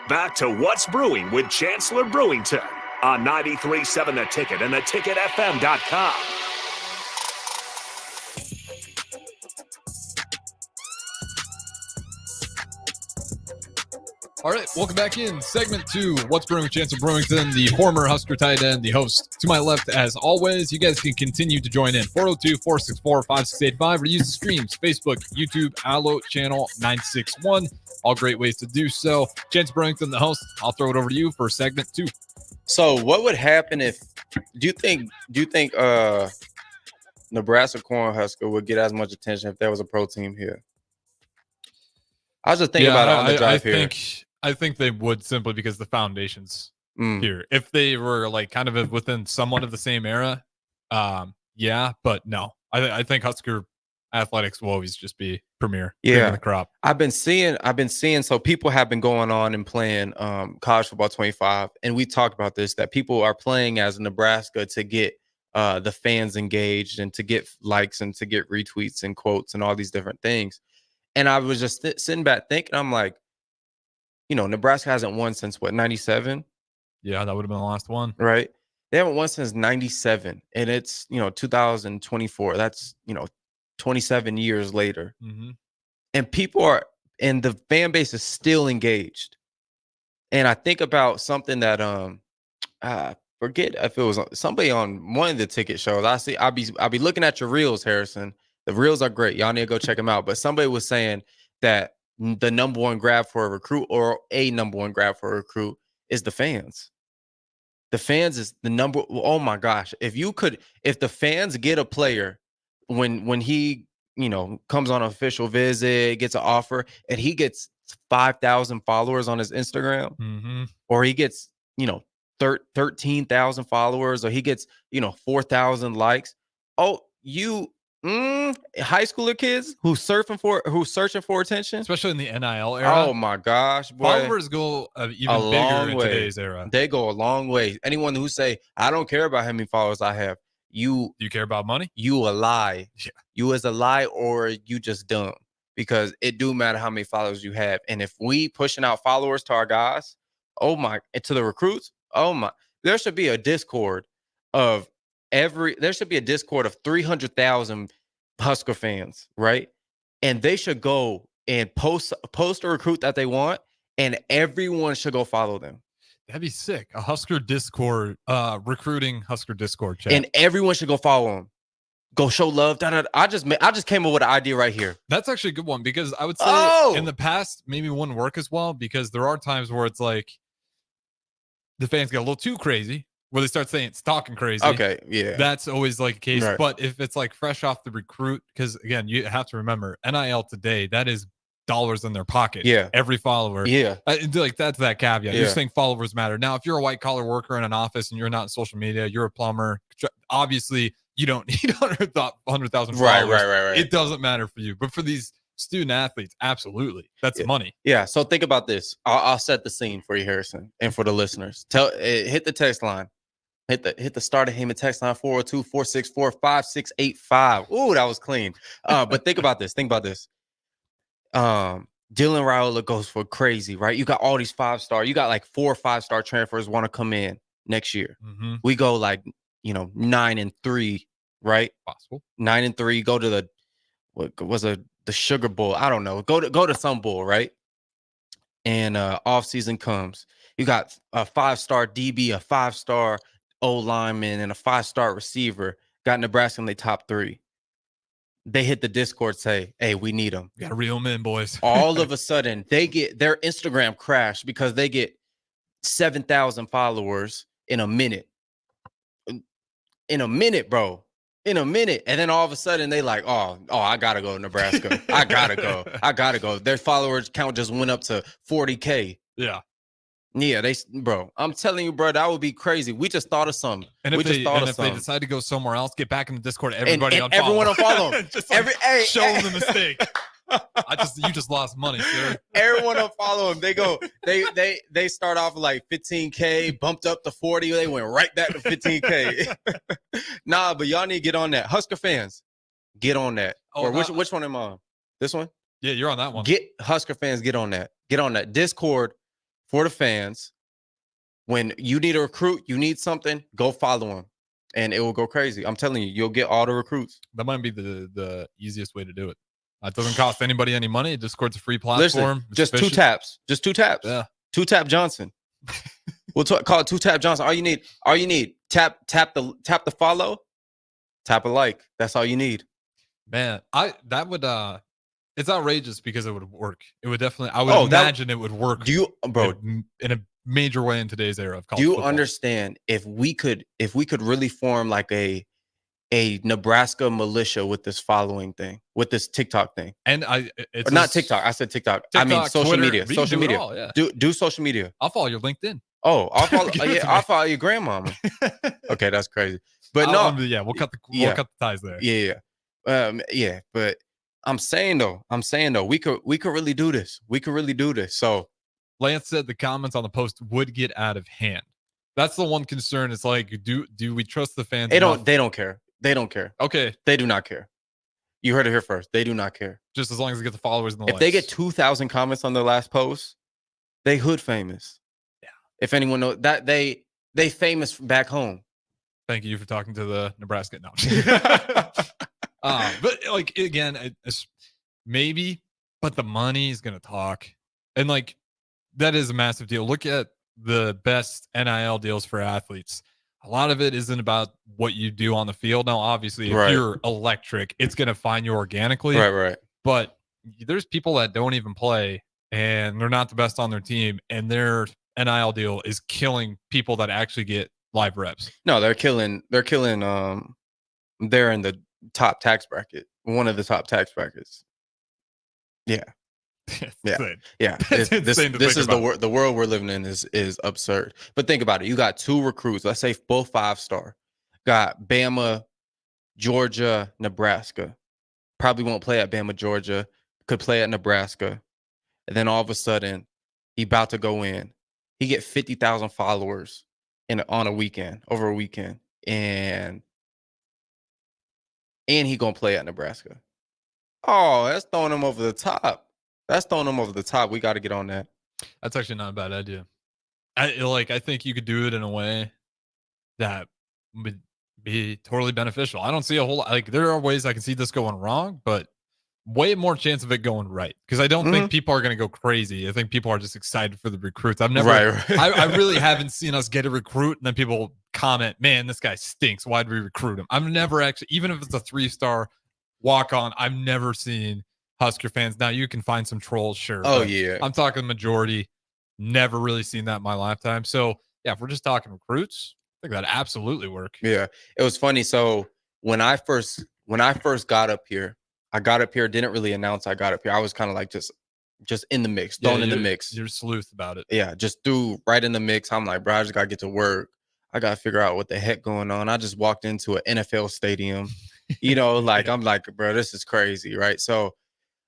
Back to What's Brewing with Chancellor Brewington on 93.7 The Ticket and theticketfm.com. All right, welcome back in. Segment 2, What's Brewing with Chancellor Brewington, the former Husker tight end, the host. To my left, as always, you guys can continue to join in. 402-464-5685 or use the streams, Facebook, YouTube, Allo, Channel 961. All great ways to do so. Chancellor Brewington, the host. I'll throw it over to you for segment 2. So what would happen if do you think Nebraska Cornhusker would get as much attention if there was a pro team here? I was just thinking about it on the drive here. I think they would, simply because the foundation's here. If they were like kind of within somewhat of the same era, yeah, but no. I think Husker athletics will always just be premier. Cream of the crop. I've been seeing so people have been going on and playing college football 25, and we talked about this, that people are playing as Nebraska to get the fans engaged and to get likes and to get retweets and quotes and all these different things. And I was just sitting back thinking, I'm like, Nebraska hasn't won since what, 97? Yeah, that would have been the last one. Right. They haven't won since 97, and it's 2024. That's 27 years later. Mm-hmm. And and the fan base is still engaged. And I think about something that forget if it was somebody on one of the ticket shows. I'll be looking at your reels, Harrison. The reels are great. Y'all need to go check them out. But somebody was saying that the number one grab for a recruit, or a number one grab for a recruit, is the fans. The fans is the number. Oh my gosh. If the fans get a player when he, comes on an official visit, gets an offer, and he gets 5,000 followers on his Instagram, or he gets, 13,000 followers, or he gets, 4,000 likes. Oh, high schooler kids who's searching for attention, especially in the NIL era. Oh my gosh, boy. Followers go even bigger in today's era. They go a long way. Anyone who say, I don't care about how many followers I have, you care about money? You a lie. Yeah. You is a lie, or you just dumb, because it do matter how many followers you have. And if we pushing out followers to our guys, and to the recruits, there should be a Discord of 300,000 Husker fans, right? And they should go and post a recruit that they want, and everyone should go follow them. That'd be sick. A Husker Discord, recruiting Husker Discord chat. And everyone should go follow them. Go show love. I just came up with an idea right here. That's actually a good one, because I would say in the past maybe wouldn't work as well, because there are times where it's like the fans get a little too crazy, where they start saying it's talking crazy. Okay, yeah. That's always like a case. Right. But if it's like fresh off the recruit, because again, you have to remember, NIL today, that is dollars in their pocket. Yeah. Every follower. Yeah. Like that's that caveat. Yeah. You're saying followers matter. Now, if you're a white collar worker in an office and you're not on social media, you're a plumber, obviously you don't need 100,000 followers. Right. It doesn't matter for you. But for these student athletes, absolutely. That's money. Yeah. So think about this. I'll set the scene for you, Harrison, and for the listeners. Hit the text line. Hit the Starter Heyman text line, 402-464-5685. Ooh, that was clean. But think about this. Dylan Raiola goes for crazy, right? You got all these 5-star. You got like 4 or 5-star transfers want to come in next year. Mm-hmm. We go like 9-3, right? Possible 9-3. Go to the the Sugar Bowl. I don't know. Go to some bowl, right? And off season comes. You got a 5-star DB, a 5-star O lineman, and a 5-star receiver. Got Nebraska in the top 3. They hit the Discord, say, hey, we need them. Got to reel them in, boys. All of a sudden, they get their Instagram crash because they get 7,000 followers in a minute. In a minute, bro. In a minute. And then all of a sudden, they like, oh, I got to go to Nebraska. I got to go. Their followers count just went up to 40K. Yeah. Yeah, bro. I'm telling you, bro, that would be crazy. We just thought of something. And if they decide to go somewhere else, get back in the Discord. Everybody and everyone unfollow them. Just like show them the mistake. You just lost money, sir. Everyone unfollow them. They go. They start off with like 15K, bumped up to 40. They went right back to 15K. Nah, but y'all need to get on that. Husker fans, get on that. Or which one am I on? This one? Yeah, you're on that one. Get Husker fans, get on that. Get on that Discord for the fans. When you need a recruit, you need something, go follow them, and it will go crazy. I'm telling you, you'll get all the recruits. That might be the easiest way to do it. It doesn't cost anybody any money. Discord's a free platform. Listen, just efficient. 2 taps. Just 2 taps. Yeah. 2-tap Johnson. We'll call it 2-tap Johnson. All you need. Tap the follow, tap a like. That's all you need. Man, it's outrageous because it would work. It would definitely. I would imagine it would work. Do you, bro? In a major way in today's era of college football. football. Understand if we could really form like a Nebraska militia with this following thing, with this TikTok thing, and it's not TikTok. I said TikTok. I mean social Twitter, media. Social media. All, yeah. Do social media. I'll follow your LinkedIn. Oh, I'll follow. I'll follow your grandmama. Okay, that's crazy. But we'll cut the ties there. Yeah. But I'm saying though, we could really do this. We could really do this. So Lance said the comments on the post would get out of hand. That's the one concern. It's like, do we trust the fans? They don't care. They don't care. Okay. They do not care. You heard it here first. They do not care. Just as long as they get the followers and the likes. They get 2,000 comments on their last post, they hood famous. Yeah. If anyone knows that, they famous back home. Thank you for talking to the Nebraska. No. But like, again, it's maybe, but the money is going to talk. And like, that is a massive deal. Look at the best NIL deals for athletes. A lot of it isn't about what you do on the field. Now, obviously, if you're electric, it's going to find you organically. Right. But there's people that don't even play and they're not the best on their team, and their NIL deal is killing people that actually get live reps. No, they're killing. They're in the top tax bracket. One of the top tax brackets. Yeah. This is the world we're living in is absurd. But think about it. You got 2 recruits. Let's say both 5-star. Got Bama, Georgia, Nebraska. Probably won't play at Bama, Georgia. Could play at Nebraska. And then all of a sudden, he about to go in. He get 50,000 followers over a weekend, and he gonna play at Nebraska. Oh, that's throwing him over the top. We got to get on that. That's actually not a bad idea. I think you could do it in a way that would be totally beneficial. I don't see a whole lot. Like, there are ways I can see this going wrong, but way more chance of it going right. Because I don't think people are going to go crazy. I think people are just excited for the recruits. I've never, I really haven't seen us get a recruit and then people comment, man, this guy stinks. Why'd we recruit him? I've never actually, even if it's a 3-star walk on, I've never seen Husker fans. Now you can find some trolls, sure. Oh yeah, I'm talking majority. Never really seen that in my lifetime. So yeah, if we're just talking recruits, I think that absolutely work. Yeah, it was funny. So when I first got up here, didn't really announce I got up here. I was kind of like just in the mix, thrown in the mix. You're sleuth about it. Yeah, just threw right in the mix. I'm like, bro, I just gotta get to work. I gotta figure out what the heck going on. I just walked into an NFL stadium. I'm like, bro, this is crazy, right? So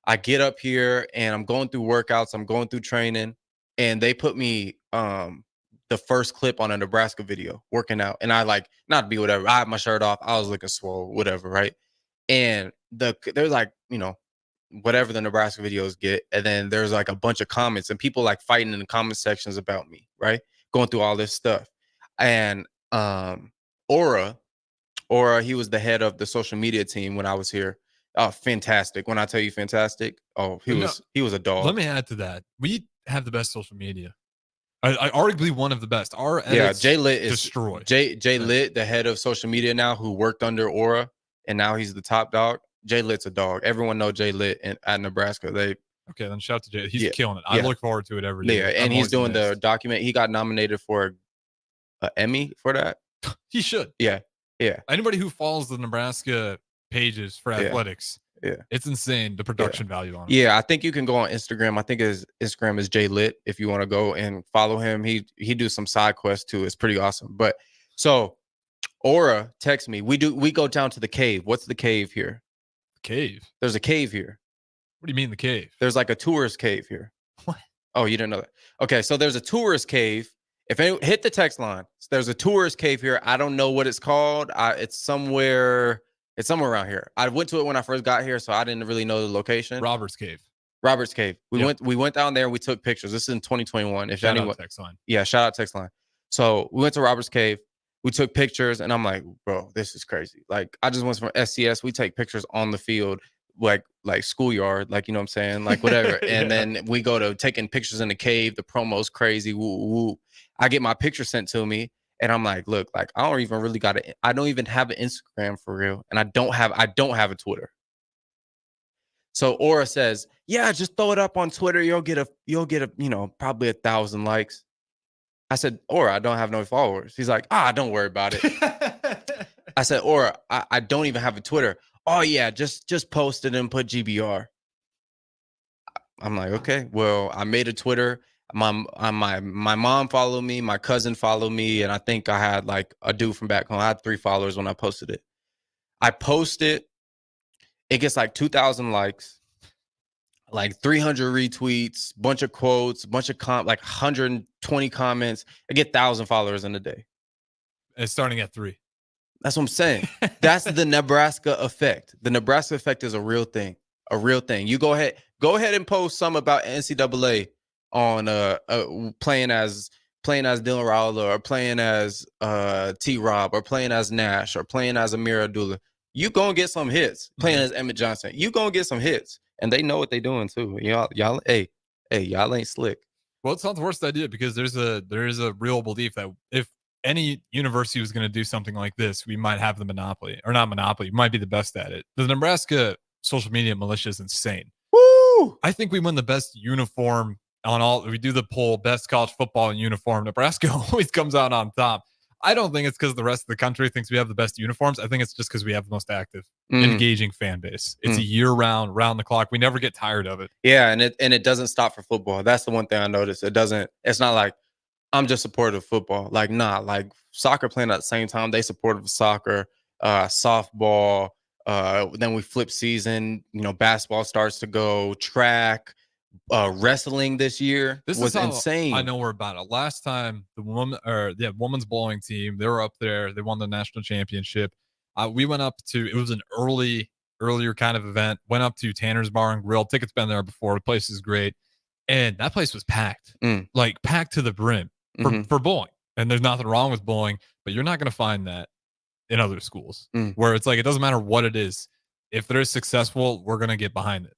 I get up here and I'm going through workouts, I'm going through training, and they put me the first clip on a Nebraska video working out. And I not to be whatever. I had my shirt off. I was looking swole, whatever, right? And there's like, whatever the Nebraska videos get. And then there's like a bunch of comments and people like fighting in the comment sections about me, right? Going through all this stuff. And Aura, he was the head of the social media team when I was here. Oh, fantastic. When I tell you fantastic, he was a dog. Let me add to that. We have the best social media. I arguably one of the best. Our edits Jay Litt is destroyed. Jay Litt, the head of social media now, who worked under Aura, and now he's the top dog. Jay Litt's a dog. Everyone knows Jay Litt at Nebraska. Okay, then shout out to Jay. He's killing it. I look forward to it every day. Yeah, and he's doing the document. He got nominated for an Emmy for that. He should. Yeah. Anybody who follows the Nebraska pages for athletics, Yeah. It's insane, the production value on it. Yeah, I think you can go on Instagram. I think his Instagram is jlit if you want to go and follow him. He do some side quests too. It's pretty awesome. But so Aura text me. We go down to the cave. What's the cave here? Cave? There's a cave here. What do you mean the cave? There's like a tourist cave here. What? Oh, you didn't know that. Okay, so there's a tourist cave. If any, hit the text line. There's a tourist cave here. I don't know what it's called. It's somewhere around here. I went to it when I first got here, so I didn't really know the location. Robert's Cave. We went down there and we took pictures. This is in 2021. Shout out text line. Yeah, shout out text line. So we went to Robert's Cave. We took pictures, and I'm like, bro, this is crazy. Like, I just went from SCS. We take pictures on the field, like schoolyard, like, you know what I'm saying? Like, whatever. And then we go to taking pictures in the cave. The promo's crazy. Woo, woo. I get my picture sent to me, and I'm like, look, like, I don't even have an Instagram for real. And I don't have a Twitter. So Aura says, yeah, just throw it up on Twitter. You'll get a, probably 1,000 likes. I said, Aura, I don't have no followers. He's like, don't worry about it. I said, Aura, I don't even have a Twitter. Oh yeah, just post it and put GBR. I'm like, okay, well, I made a Twitter. My mom followed me, my cousin followed me, and I think I had like a dude from back home. I had 3 followers when I posted it. I post it. It gets like 2,000 likes, like 300 retweets, bunch of quotes, bunch of like 120 comments. I get 1,000 followers in a day. It's starting at 3. That's what I'm saying. That's the Nebraska effect. The Nebraska effect is a real thing. A real thing. You go ahead and post some about NCAA on playing as Dylan Rowler, or playing as T. Rob, or playing as Nash, or playing as Amir Abdullah. You gonna get some hits. Playing as Emmett Johnson, you gonna get some hits, and they know what they doing too. Y'all, y'all ain't slick. Well, it's not the worst idea, because there is a real belief that if any university was going to do something like this, we might have the monopoly, or not monopoly. We might be the best at it. The Nebraska social media militia is insane. Woo! I think we win the best uniform on all. We do the poll, best college football in uniform. Nebraska always comes out on top. I don't think it's because the rest of the country thinks we have the best uniforms. I think it's just because we have the most active, engaging fan base. It's a year-round, round-the-clock. We never get tired of it. Yeah, and it doesn't stop for football. That's the one thing I noticed. It's not like I'm just supportive of football. Like, nah, like soccer playing at the same time. They supportive of soccer, softball. Then we flip season. Basketball starts to go, track, wrestling this year. This was is insane. I know we're about it. Last time the women's bowling team, they were up there. They won the national championship. We went up to, it was an earlier kind of event. Went up to Tanner's Bar and Grill. Tickets been there before. The place is great, and that place was packed, like packed to the brim for bowling. And there's nothing wrong with bowling, but you're not going to find that in other schools where it's like, it doesn't matter what it is. If they're successful, we're going to get behind it,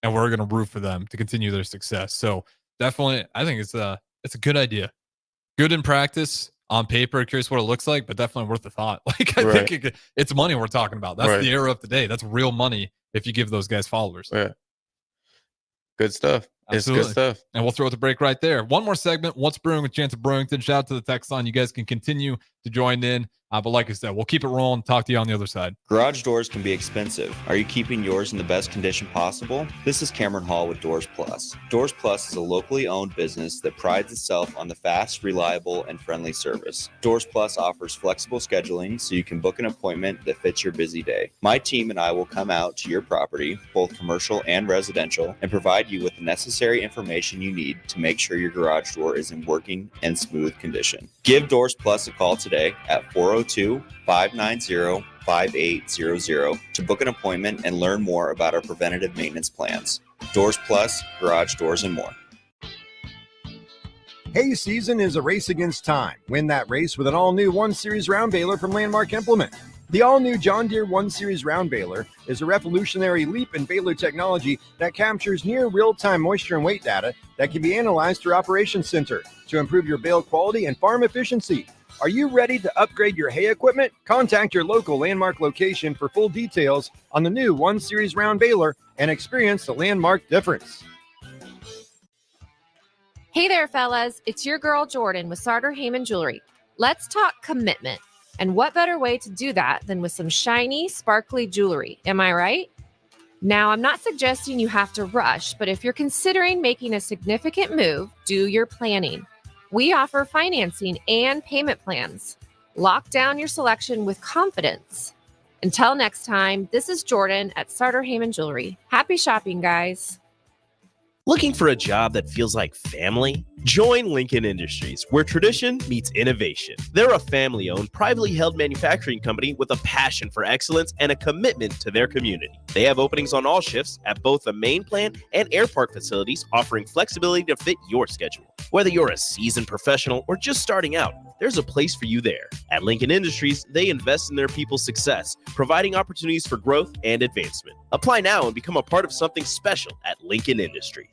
and we're going to root for them to continue their success. So definitely, I think it's a good idea. Good in practice, on paper, curious what it looks like, but definitely worth the thought. Like, I think it's money we're talking about. That's the era of the day. That's real money if you give those guys followers. Yeah. Good stuff. Absolutely. It's good stuff. And we'll throw the break right there. One more segment. What's Brewing with Chancellor Brewington? Shout out to the text line. You guys can continue to join in. But like I said, we'll keep it rolling. Talk to you on the other side. Garage doors can be expensive. Are you keeping yours in the best condition possible? This is Cameron Hall with Doors Plus. Doors Plus is a locally owned business that prides itself on the fast, reliable, and friendly service. Doors Plus offers flexible scheduling so you can book an appointment that fits your busy day. My team and I will come out to your property, both commercial and residential, and provide you with the necessary information you need to make sure your garage door is in working and smooth condition. Give Doors Plus a call today at 402-590-5800 to book an appointment and learn more about our preventative maintenance plans. Doors Plus, garage doors, and more. Hay season is a race against time. Win that race with an all-new 1 Series round baler from Landmark Implement. The all-new John Deere 1 Series round baler is a revolutionary leap in baler technology that captures near real-time moisture and weight data that can be analyzed through Operations Center to improve your bale quality and farm efficiency. Are you ready to upgrade your hay equipment? Contact your local Landmark location for full details on the new 1 Series round baler and experience the Landmark difference. Hey there, fellas. It's your girl, Jordan, with Sartor Heyman Jewelry. Let's talk commitment. And what better way to do that than with some shiny, sparkly jewelry? Am I right? Now, I'm not suggesting you have to rush, but if you're considering making a significant move, do your planning. We offer financing and payment plans. Lock down your selection with confidence. Until next time, this is Jordan at Sartor Heyman Jewelry. Happy shopping, guys. Looking for a job that feels like family? Join Lincoln Industries, where tradition meets innovation. They're a family-owned, privately held manufacturing company with a passion for excellence and a commitment to their community. They have openings on all shifts at both the main plant and air park facilities, offering flexibility to fit your schedule. Whether you're a seasoned professional or just starting out, there's a place for you there. At Lincoln Industries, they invest in their people's success, providing opportunities for growth and advancement. Apply now and become a part of something special at Lincoln Industries.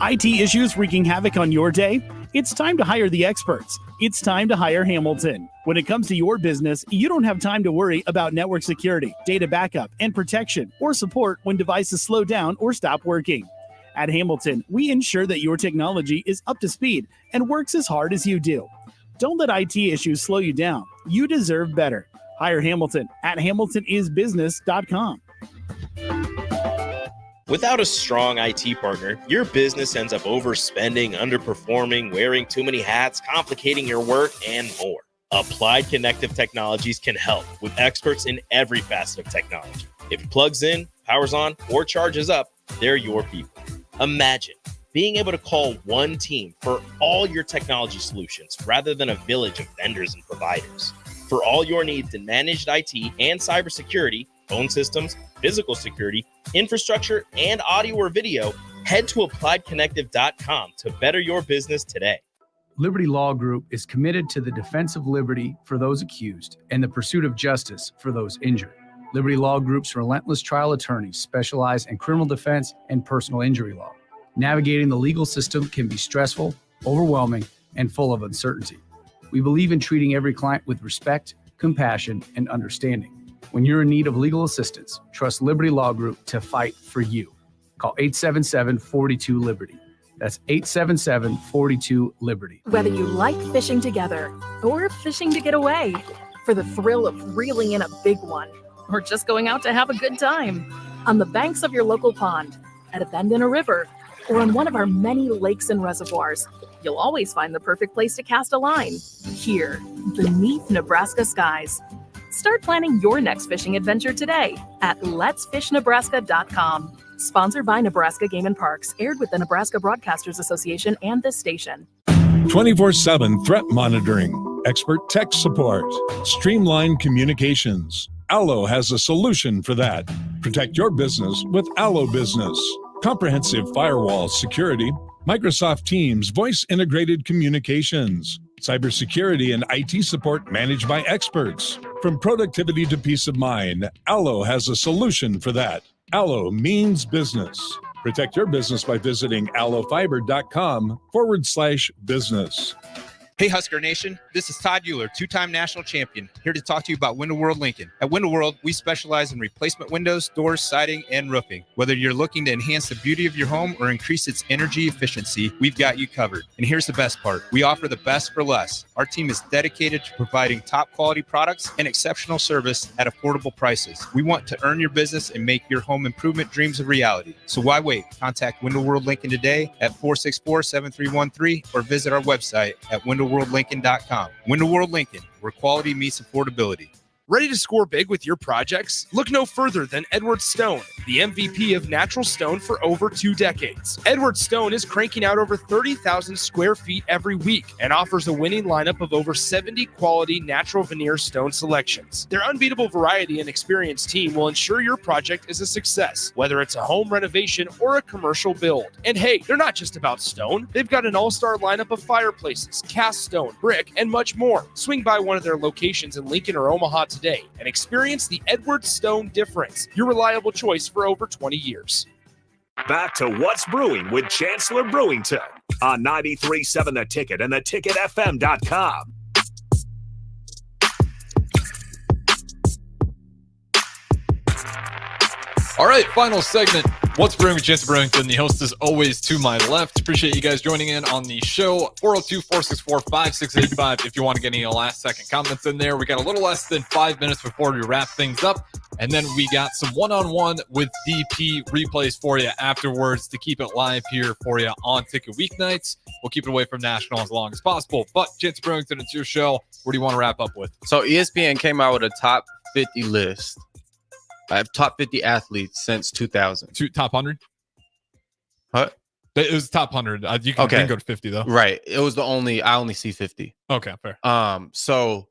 IT issues wreaking havoc on your day? It's time to hire the experts. It's time to hire Hamilton. When it comes to your business, you don't have time to worry about network security, data backup, and protection, or support when devices slow down or stop working. At Hamilton, we ensure that your technology is up to speed and works as hard as you do. Don't let IT issues slow you down. You deserve better. Hire Hamilton at hamiltonisbusiness.com. Without a strong IT partner, your business ends up overspending, underperforming, wearing too many hats, complicating your work, and more. Applied Connective Technologies can help with experts in every facet of technology. If it plugs in, powers on, or charges up, they're your people. Imagine being able to call one team for all your technology solutions rather than a village of vendors and providers. For all your needs in managed IT and cybersecurity, phone systems, physical security, infrastructure, and audio or video, head to appliedconnective.com to better your business today. Liberty Law Group is committed to the defense of liberty for those accused and the pursuit of justice for those injured. Liberty Law Group's relentless trial attorneys specialize in criminal defense and personal injury law. Navigating the legal system can be stressful, overwhelming, and full of uncertainty. We believe in treating every client with respect, compassion, and understanding. When you're in need of legal assistance, trust Liberty Law Group to fight for you. Call 877-42-LIBERTY. That's 877-42-LIBERTY. Whether you like fishing together or fishing to get away, for the thrill of reeling in a big one, or just going out to have a good time, on the banks of your local pond, at a bend in a river, or on one of our many lakes and reservoirs, you'll always find the perfect place to cast a line, here, beneath Nebraska skies. Start planning your next fishing adventure today at letsfishnebraska.com. Sponsored by Nebraska Game and Parks, aired with the Nebraska Broadcasters Association and this station. 24/7 threat monitoring, expert tech support, streamlined communications. Allo has a solution for that. Protect your business with Allo Business. Comprehensive firewall security, Microsoft Teams voice-integrated communications, cybersecurity and IT support managed by experts. From productivity to peace of mind, Allo has a solution for that. Allo means business. Protect your business by visiting allofiber.com/business. Hey Husker Nation, this is Todd Euler, two-time national champion, here to talk to you about Window World Lincoln. At Window World, we specialize in replacement windows, doors, siding, and roofing. Whether you're looking to enhance the beauty of your home or increase its energy efficiency, we've got you covered. And here's the best part. We offer the best for less. Our team is dedicated to providing top quality products and exceptional service at affordable prices. We want to earn your business and make your home improvement dreams a reality. So why wait? Contact Window World Lincoln today at 464-7313 or visit our website at windowworldlincoln.com. Window World Lincoln, where quality meets affordability. Ready to score big with your projects? Look no further than Edward Stone, the MVP of natural stone for over 2 decades. Edward Stone is cranking out over 30,000 square feet every week and offers a winning lineup of over 70 quality natural veneer stone selections. Their unbeatable variety and experienced team will ensure your project is a success, whether it's a home renovation or a commercial build. And hey, they're not just about stone. They've got an all-star lineup of fireplaces, cast stone, brick, and much more. Swing by one of their locations in Lincoln or Omaha today and experience the Edward Stone difference, your reliable choice for over 20 years. Back to What's Brewing with Chancellor Brewington on 93.7 The Ticket and theticketfm.com. All right, final segment What's brewing with Chancellor Brewington? The host is always to my left. Appreciate you guys joining in on the show. 402-464-5685 if you want to get any last-second comments in there. We got a little less than 5 minutes before we wrap things up. And then we got some one-on-one with DP replays for you afterwards to keep it live here for you on Ticket Weeknights. We'll keep it away from National as long as possible. But Chancellor Brewington, it's your show. What do you want to wrap up with? So ESPN came out with a top 50 list. I have top 50 athletes since 2000. Top 100? What? It was top 100. You can go to 50 though. Right. It was I only see 50. Okay, fair. So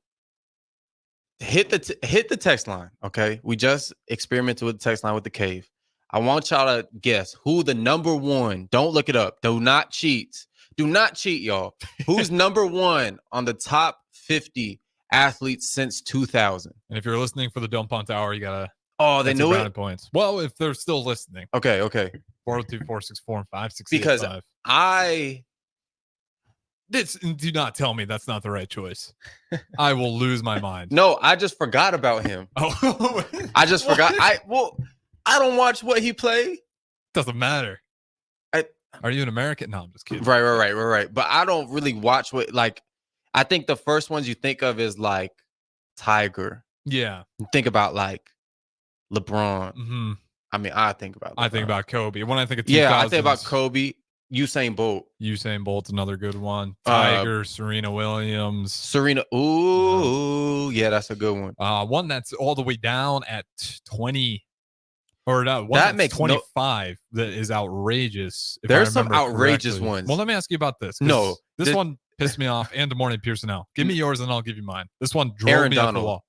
hit the text line. Okay. We just experimented with the text line with the cave. I want y'all to guess who the number one. Don't look it up. Do not cheat. Do not cheat, y'all. Who's number one on the top 50 athletes since 2000? And if you're listening for the Don't Punt Hour, you gotta. Oh, they knew it. Points. Well, if they're still listening. Okay. 402-464-5685. Because do not tell me that's not the right choice. I will lose my mind. No, I just forgot about him. Oh, I just forgot. I don't watch what he played. Doesn't matter. Are you an American? No, I'm just kidding. Right. But I don't really watch I think the first ones you think of is like Tiger. Yeah. You think about like LeBron. Mm-hmm. I mean, I think about Kobe. When I think of 2000s, I think about Kobe. Usain Bolt. Usain Bolt's another good one. Tiger, Serena Williams. Ooh, yeah, that's a good one. One that's all the way down at 20. Or no, one that makes 25 that is outrageous. There's some outrageous ones. Well, let me ask you about this. No. This one pissed me off, and DeMornay Pearsonell. Give me yours and I'll give you mine. This one drove Aaron me Donald. off the wall.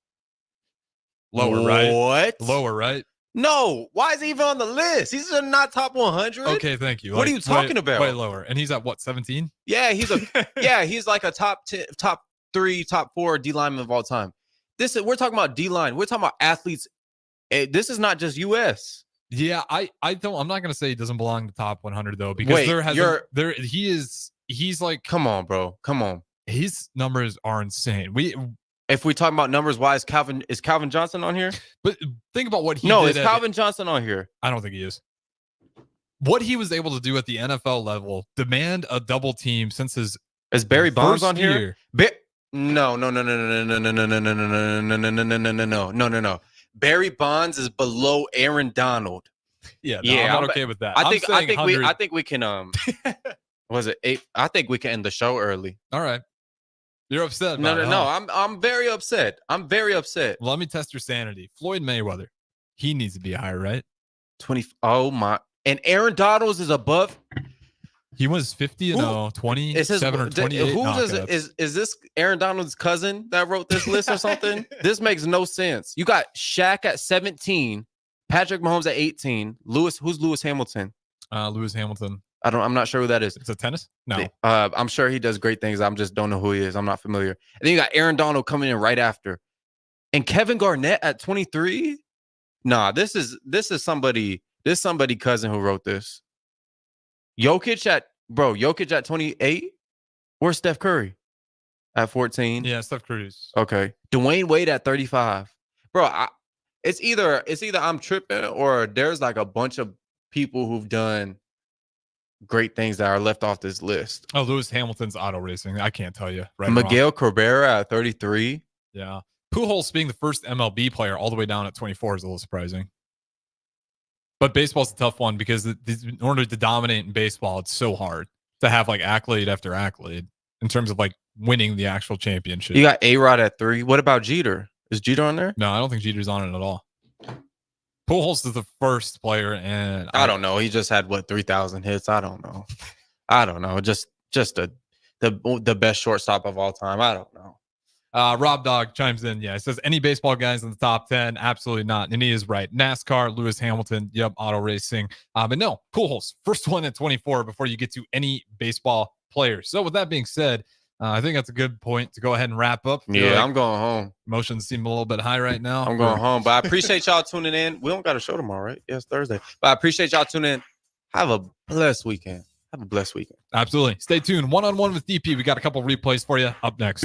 Lower, right? What? Lower, right? No. Why is he even on the list? He's not top 100. Okay, thank you. What are you talking about? Way lower. And he's at what, 17? Yeah, he's like a top 10, top 3, top 4 D lineman of all time. We're talking about D line. We're talking about athletes. This is not just US. Yeah, I'm not gonna say he doesn't belong in the top 100 though, because he's like, come on, bro. Come on. His numbers are insane. If we talk about numbers, why is Calvin Johnson on here? But think about what he No, did. is Calvin Johnson on here? I don't think he is. What he was able to do at the NFL level, demand a double team since his Is Barry Bonds on year. here? No. Barry Bonds is below Aaron Donald. Yeah, I'm not okay with that. I think we can was it 8? I think we can end the show early. All right. You're upset. No. I'm very upset. Well, let me test your sanity. Floyd Mayweather, he needs to be higher, right? 20. Oh my! And Aaron Donald is above. He was 50 and 27 or 28. Is this Aaron Donald's cousin that wrote this list or something? This makes no sense. You got Shaq at 17, Patrick Mahomes at 18. Who's Lewis Hamilton? Lewis Hamilton. I'm not sure who that is. It's a tennis? No. I'm sure he does great things. I'm just don't know who he is. I'm not familiar. And then you got Aaron Donald coming in right after. And Kevin Garnett at 23? Nah, this is somebody cousin who wrote this. Jokic at 28? Where's Steph Curry? At 14? Yeah, Steph Curry's. Okay. Dwayne Wade at 35. Bro, it's either I'm tripping or there's like a bunch of people who've done great things that are left off this list. Oh, Lewis Hamilton's auto racing. I can't tell you. Right? Miguel Cabrera at 33. Yeah. Pujols being the first MLB player all the way down at 24 is a little surprising. But baseball's a tough one because in order to dominate in baseball, it's so hard to have like accolade after accolade in terms of like winning the actual championship. You got A-Rod at 3. What about Jeter? Is Jeter on there? No, I don't think Jeter's on it at all. Pujols is the first player, and I don't know. He just had 3,000 hits. I don't know. Just the best shortstop of all time. I don't know. Rob Dog chimes in. Yeah, he says any baseball guys in the top 10? Absolutely not. And he is right. NASCAR, Lewis Hamilton. Yep, auto racing. But no, Pujols, first one at 24 before you get to any baseball players. So with that being said, I think that's a good point to go ahead and wrap up. Yeah, I'm going home. Emotions seem a little bit high right now. I'm going home, but I appreciate y'all tuning in. We don't got a show tomorrow, right? Yes, Thursday. But I appreciate y'all tuning in. Have a blessed weekend. Absolutely. Stay tuned. One-on-one with DP. We got a couple replays for you up next.